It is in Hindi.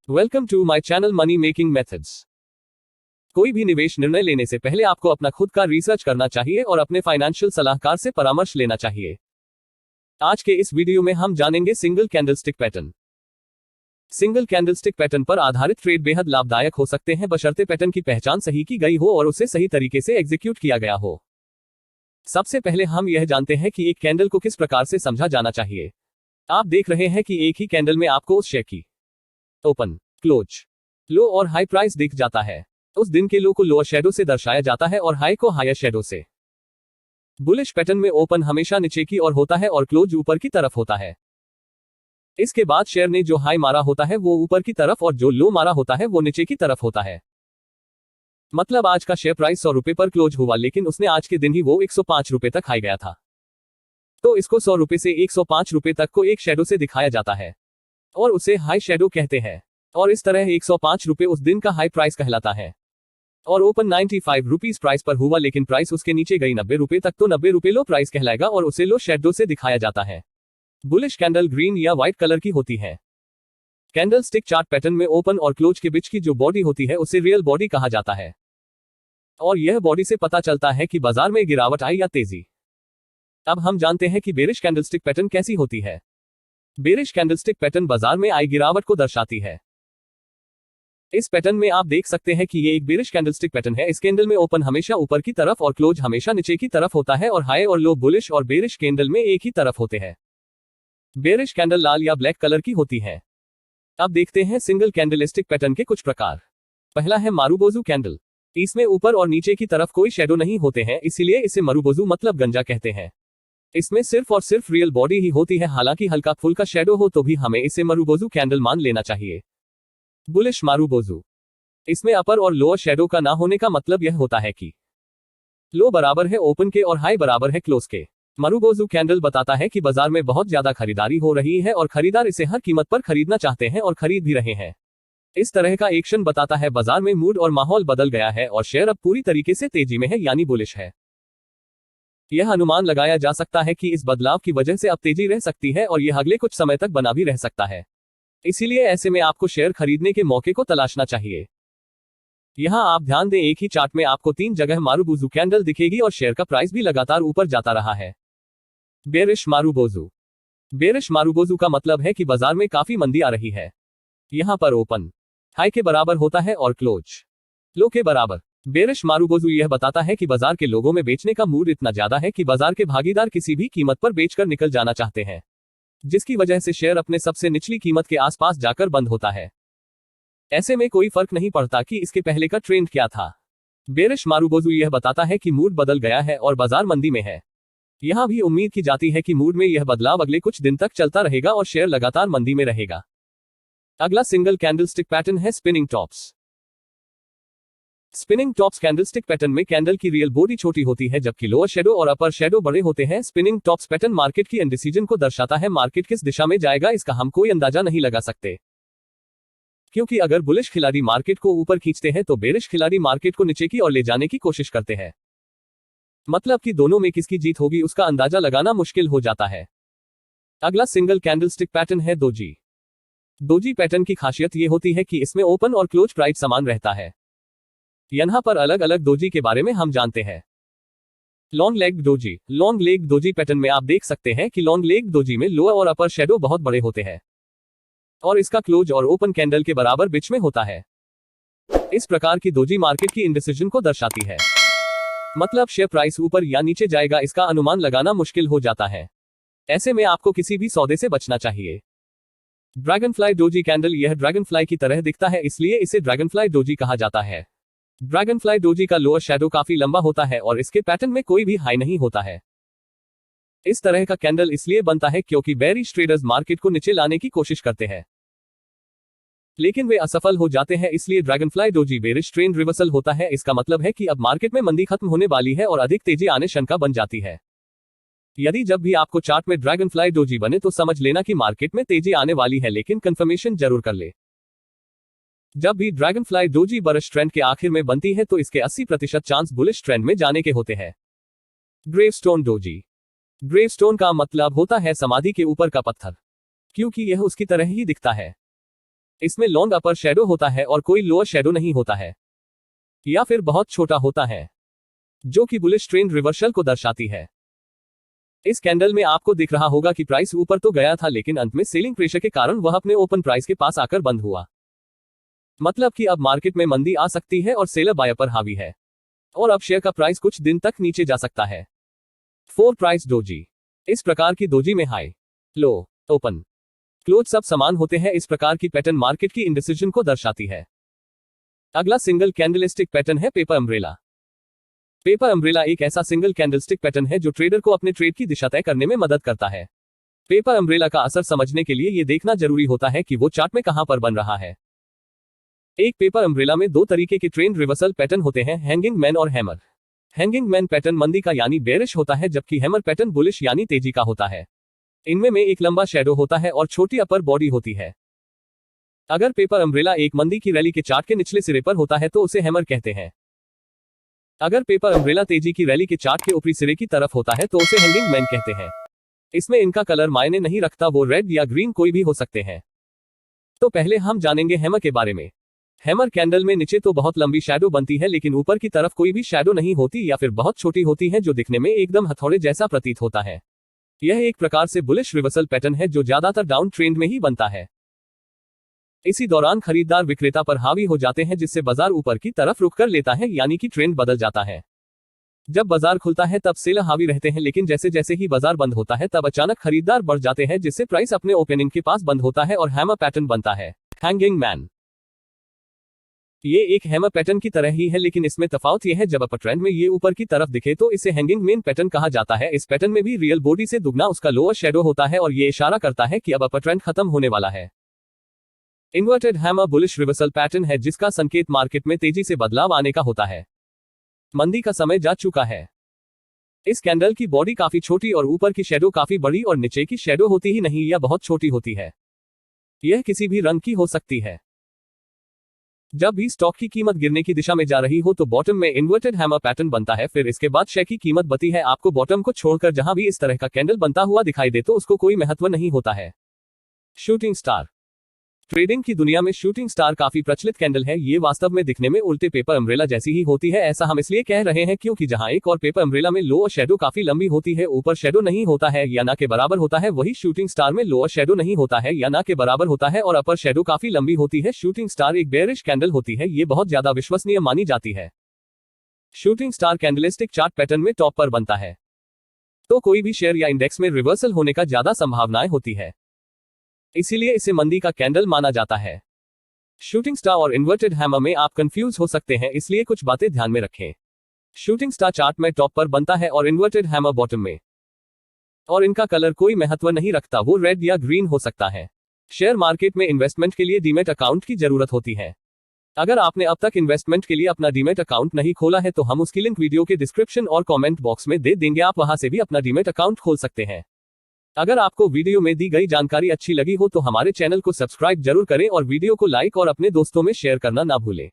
Welcome to my channel money making methods. कोई भी निवेश निर्णय लेने से पहले आपको अपना खुद का रिसर्च करना चाहिए और अपने फाइनेंशियल सलाहकार से परामर्श लेना चाहिए। आज के इस वीडियो में हम जानेंगे single candlestick pattern. Single candlestick pattern पर आधारित ट्रेड बेहद लाभदायक हो सकते हैं बशर्ते पैटर्न की पहचान सही की गई हो और उसे सही तरीके से एग्जीक्यूट किया गया हो। सबसे पहले हम यह जानते हैं कि एक कैंडल को किस प्रकार से समझा जाना चाहिए। आप देख रहे हैं कि एक ही कैंडल में आपको उस शेयर की ओपन, क्लोज, लो और हाई प्राइस दिख जाता है। उस दिन के लो को लोअर शैडो से दर्शाया जाता है और हाई को हायर शैडो से। बुलिश पैटर्न में ओपन हमेशा नीचे की ओर होता है और क्लोज ऊपर की तरफ होता है। इसके बाद शेयर ने जो हाई मारा होता है वो ऊपर की तरफ और जो लो मारा होता है वो नीचे की तरफ होता है। मतलब आज का शेयर प्राइस 100 रुपए पर क्लोज हुआ, लेकिन उसने आज के दिन ही वो 105 रुपए तक हाई गया था, तो इसको 100 रुपए से 105 रुपए तक को एक शैडो से दिखाया जाता है और उसे हाई शैडो कहते हैं। और इस तरह 105 रुपए उस दिन का हाई प्राइस कहलाता है। और ओपन 95 रुपीज प्राइस पर हुआ, लेकिन प्राइस उसके नीचे गई 90 रुपए तक, तो 90 रुपए लो प्राइस कहलाएगा और उसे लो शैडो से दिखाया जाता है। बुलिश कैंडल ग्रीन या व्हाइट कलर की होती है। कैंडल स्टिक चार्ट पैटर्न में ओपन और क्लोज के बीच की जो बॉडी होती है उसे रियल बॉडी कहा जाता है और यह बॉडी से पता चलता है कि बाजार में गिरावट आई या तेजी। अब हम जानते हैं कि बेरिश कैंडलस्टिक पैटर्न कैसी होती है। बेरिश कैंडलस्टिक पैटर्न बाजार में आई गिरावट को दर्शाती है। इस पैटर्न में आप देख सकते हैं कि ये एक बेरिश कैंडलस्टिक पैटर्न है। इस कैंडल में ओपन हमेशा ऊपर की तरफ और क्लोज हमेशा नीचे की तरफ होता है और हाई और लो बुलिश और बेरिश कैंडल में एक ही तरफ होते हैं। बेरिश कैंडल लाल या ब्लैक कलर की होती है। अब देखते हैं सिंगल कैंडलस्टिक पैटर्न के कुछ प्रकार। पहला है मारुबोजू कैंडल। इसमें ऊपर और नीचे की तरफ कोई शैडो नहीं होते हैं, इसीलिए इसे मारुबोजू मतलब गंजा कहते हैं। इसमें सिर्फ और सिर्फ रियल बॉडी ही होती है, हालांकि हल्का फुल्का शैडो हो तो भी हमें इसे मारुबोजू कैंडल मान लेना चाहिए। Bullish marubozu. इसमें अपर और लोअर शैडो का ना होने का मतलब यह होता है कि लो बराबर है ओपन के और हाई बराबर है क्लोज के। मारुबोजू कैंडल बताता है कि बाजार में बहुत ज्यादा खरीदारी हो रही है और खरीदार इसे हर कीमत पर खरीदना चाहते हैं और खरीद भी रहे हैं। इस तरह का एक्शन बताता है बाजार में मूड और माहौल बदल गया है और शेयर अब पूरी तरीके से तेजी में है, यानी बुलिश है। यह अनुमान लगाया जा सकता है कि इस बदलाव की वजह से अब तेजी रह सकती है और यह अगले कुछ समय तक बना भी रह सकता है। इसीलिए ऐसे में आपको शेयर खरीदने के मौके को तलाशना चाहिए। यहां आप ध्यान दें, एक ही चार्ट में आपको 3 जगह मारुबोजू कैंडल दिखेगी और शेयर का प्राइस भी लगातार ऊपर जाता रहा है। Bearish marubozu. बेरिश मारुबोजू का मतलब है कि बाजार में काफी मंदी आ रही है। यहां पर ओपन हाई के बराबर होता है और क्लोज लो के बराबर। बेरिश मारुबोजू यह बताता है कि बाजार के लोगों में बेचने का मूड इतना ज्यादा है कि बाजार के भागीदार किसी भी कीमत पर बेचकर निकल जाना चाहते हैं, जिसकी वजह से शेयर अपने सबसे निचली कीमत के आसपास जाकर बंद होता है। ऐसे में कोई फर्क नहीं पड़ता कि इसके पहले का ट्रेंड क्या था। बेरिश मारुबोजू यह बताता है कि मूड बदल गया है और बाजार मंदी में है। यहां भी उम्मीद की जाती है कि मूड में यह बदलाव अगले कुछ दिन तक चलता रहेगा और शेयर लगातार मंदी में रहेगा। अगला सिंगल कैंडलस्टिक पैटर्न है spinning tops. Spinning tops candlestick pattern में कैंडल की रियल बॉडी छोटी होती है जबकि लोअर शैडो और अपर शैडो बड़े होते हैं। स्पिनिंग टॉप्स पैटर्न मार्केट की इंडिसीजन को दर्शाता है। मार्केट किस दिशा में जाएगा इसका हम कोई अंदाजा नहीं लगा सकते, क्योंकि अगर बुलिश खिलाड़ी मार्केट को ऊपर खींचते हैं तो बेरिश खिलाड़ी मार्केट को नीचे की ओर ले जाने की कोशिश करते हैं। मतलब कि दोनों में किसकी जीत होगी उसका अंदाजा लगाना मुश्किल हो जाता है। अगला सिंगल कैंडलस्टिक पैटर्न है दोजी। दोजी पैटर्न की खासियत यह होती है कि इसमें ओपन और क्लोज प्राइस समान रहता है। यहां पर अलग अलग दोजी के बारे में हम जानते हैं। Long leg doji. Long leg doji pattern में आप देख सकते हैं कि लॉन्ग लेग दोजी में लोअर और अपर शैडो बहुत बड़े होते हैं और इसका क्लोज और ओपन कैंडल के बराबर बीच में होता है। इस प्रकार की दोजी मार्केट की इंडिसीजन को दर्शाती है। मतलब शेयर प्राइस ऊपर या नीचे जाएगा इसका अनुमान लगाना मुश्किल हो जाता है। ऐसे में आपको किसी भी सौदे से बचना चाहिए। Dragonfly doji candle. यह ड्रैगनफ्लाई की तरह दिखता है, इसलिए इसे ड्रैगनफ्लाई डोजी कहा जाता है। ड्रैगनफ्लाई डोजी का लोअर शैडो काफी लंबा होता है और इसके पैटर्न में कोई भी हाई नहीं होता है। इस तरह का कैंडल इसलिए बनता है क्योंकि बेरिश ट्रेडर्स मार्केट को नीचे लाने की कोशिश करते हैं, लेकिन वे असफल हो जाते हैं। इसलिए Dragonfly doji bearish trend reversal होता है। इसका मतलब है कि अब मार्केट में मंदी खत्म होने वाली है और अधिक तेजी आने शंका बन जाती है। यदि जब भी आपको चार्ट में ड्रैगनफ्लाई डोजी बने तो समझ लेना कि मार्केट में तेजी आने वाली है, लेकिन कंफर्मेशन जरूर कर ले। जब भी ड्रैगनफ्लाई डोजी बरिश ट्रेंड के आखिर में बनती है तो इसके 80% चांस बुलिश ट्रेंड में जाने के होते हैं। Gravestone doji. ग्रेवस्टोन का मतलब होता है समाधि के ऊपर का पत्थर, क्योंकि यह उसकी तरह ही दिखता है। इसमें लॉन्ग अपर शेडो होता है और कोई लोअर शेडो नहीं होता है, या फिर बहुत छोटा होता है, जो कि बुलिश ट्रेंड रिवर्सल को दर्शाती है। इस कैंडल में आपको दिख रहा होगा कि प्राइस ऊपर तो गया था, लेकिन अंत में सेलिंग प्रेशर के कारण वह अपने ओपन प्राइस के पास आकर बंद हुआ। मतलब कि अब मार्केट में मंदी आ सकती है और सेलर बायर पर हावी है, और अब शेयर का प्राइस कुछ दिन तक नीचे जा सकता है। 4 प्राइस डोजी। इस प्रकार की डोजी में हाई, लो, ओपन, क्लोज सब समान होते हैं। इस प्रकार की पैटर्न मार्केट की इंडिसिजन को दर्शाती है। अगला सिंगल कैंडलस्टिक पैटर्न है पेपर अम्ब्रेला। पेपर अम्ब्रेला एक ऐसा सिंगल कैंडलस्टिक पैटर्न है जो ट्रेडर को अपने ट्रेड की दिशा तय करने में मदद करता है। पेपर अम्ब्रेला का असर समझने के लिए यह देखना जरूरी होता है कि वो चार्ट में कहां पर बन रहा है। एक पेपर अम्ब्रेला में 2 तरीके के ट्रेंड रिवर्सल पैटर्न होते हैं, हैंगिंग मैन और हैमर। हैंगिंग मैन पैटर्न मंदी का यानी बेरिश होता है, जबकि हैमर पैटर्न बुलिश यानी तेजी का होता है। इनमें में एक लंबा शेडो होता है और छोटी अपर बॉडी होती है। अगर पेपर अम्ब्रेला एक मंदी की रैली के चार्ट के निचले सिरे पर होता है तो उसे हैमर कहते हैं। अगर पेपर अम्ब्रेला तेजी की रैली के चार्ट के ऊपरी सिरे की तरफ होता है तो उसे हैंगिंग मैन कहते हैं। इसमें इनका कलर मायने नहीं रखता, वो रेड या ग्रीन कोई भी हो सकते हैं। तो पहले हम जानेंगे हैमर के बारे में। हैमर कैंडल में नीचे तो बहुत लंबी शैडो बनती है, लेकिन ऊपर की तरफ कोई भी शैडो नहीं होती या फिर बहुत छोटी होती है, जो दिखने में एकदम हथौड़े जैसा प्रतीत होता है। यह एक प्रकार से बुलिश रिवर्सल पैटर्न है जो ज्यादातर डाउन ट्रेंड में ही बनता है। इसी दौरान खरीदार विक्रेता पर हावी हो जाते हैं, जिससे बाजार ऊपर की तरफ रुख कर लेता है, यानी कि ट्रेंड बदल जाता है। जब बाजार खुलता है तब सेलर हावी रहते हैं, लेकिन जैसे जैसे ही बाजार बंद होता है तब अचानक खरीदार बढ़ जाते हैं, जिससे प्राइस अपने ओपनिंग के पास बंद होता है और हैमर पैटर्न बनता है, हैंगिंग मैन। ये एक हैमर पैटर्न की तरह ही है, लेकिन इसमें तफावत यह है जब अपर ट्रेंड में ये ऊपर की तरफ दिखे तो इसे हैंगिंग मैन पैटर्न कहा जाता है। इस पैटर्न में भी रियल बॉडी से दुगना उसका लोअर शेडो होता है और ये इशारा करता है कि अब अपर ट्रेंड खत्म होने वाला है। Inverted hammer bullish reversal pattern है, जिसका संकेत मार्केट में तेजी से बदलाव आने का होता है। मंदी का समय जा चुका है। इस कैंडल की बॉडी काफी छोटी और ऊपर की शेडो काफी बड़ी और नीचे की शेडो होती ही नहीं या बहुत छोटी होती है। यह किसी भी रंग की हो सकती है। जब भी स्टॉक की कीमत गिरने की दिशा में जा रही हो तो बॉटम में इन्वर्टेड हैमर पैटर्न बनता है, फिर इसके बाद शेयर की कीमत बढ़ती है। आपको बॉटम को छोड़कर जहां भी इस तरह का कैंडल बनता हुआ दिखाई दे तो उसको कोई महत्व नहीं होता है। Shooting star. ट्रेडिंग की दुनिया में शूटिंग स्टार काफी प्रचलित कैंडल है। ये वास्तव में दिखने में उल्टे पेपर अम्ब्रेला जैसी ही होती है। ऐसा हम इसलिए कह रहे हैं क्योंकि जहां एक और पेपर अम्ब्रेला में लोअर शेडो काफी लंबी होती है, ऊपर शेडो नहीं होता है या ना के बराबर होता है, वही शूटिंग स्टार में लोअर शेडो नहीं होता है या ना के बराबर होता है और अपर शेडो काफी लंबी होती है। शूटिंग स्टार एक बेयरिश कैंडल होती है, ये बहुत ज्यादा विश्वसनीय मानी जाती है। Shooting star candlestick chart pattern में टॉप पर बनता है तो कोई भी शेयर या इंडेक्स में रिवर्सल होने का ज्यादा संभावनाएं होती है, इसीलिए इसे मंदी का कैंडल माना जाता है। शूटिंग स्टार और इन्वर्टेड हैमर में आप कंफ्यूज हो सकते हैं, इसलिए कुछ बातें ध्यान में रखें। शूटिंग स्टार चार्ट में टॉप पर बनता है और इन्वर्टेड हैमर बॉटम में, और इनका कलर कोई महत्व नहीं रखता, वो रेड या ग्रीन हो सकता है। शेयर मार्केट में इन्वेस्टमेंट के लिए डीमैट अकाउंट की जरूरत होती है। अगर आपने अब तक इन्वेस्टमेंट के लिए अपना डीमैट अकाउंट नहीं खोला है तो हम उसकी लिंक वीडियो के डिस्क्रिप्शन और कमेंट बॉक्स में दे देंगे, आप वहां से भी अपना डीमैट अकाउंट खोल सकते हैं। अगर आपको वीडियो में दी गई जानकारी अच्छी लगी हो तो हमारे चैनल को सब्सक्राइब जरूर करें और वीडियो को लाइक और अपने दोस्तों में शेयर करना ना भूलें।